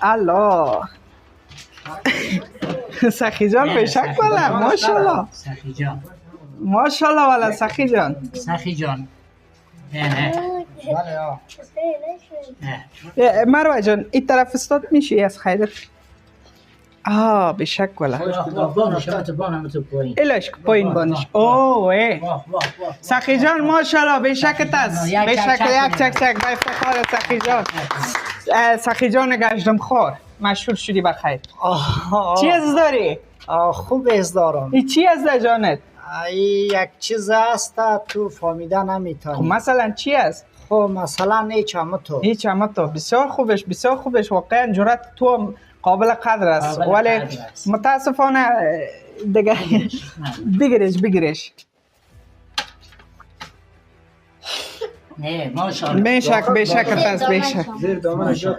الله سخی جان بشک والا ماشاءالله سخی جان ماشاءالله والا سخی جان سخی جان نه مروه جان این طرف استاد میشی از خیرت بشک والا بانش تو بانم تو پایین الاشک پایین بانش اوه واه واه واه سخی جان ماشاءالله بشکت است بشک یک چک چک به افتخار سخی جان سخی جان گشتم خور مشهور شدی بخیر چی از داری؟ خوب از دارم. ای چی از در جانت؟ یک چیز است تو فهمیده خب نمیتونی. مثلا چی است؟ خب مثلا هیچ همه تو بسیار خوبش واقعا جرات تو هم قابل قدر است ولی متاسفانه دیگه بگیرش نه ماشاءالله بشک است بشک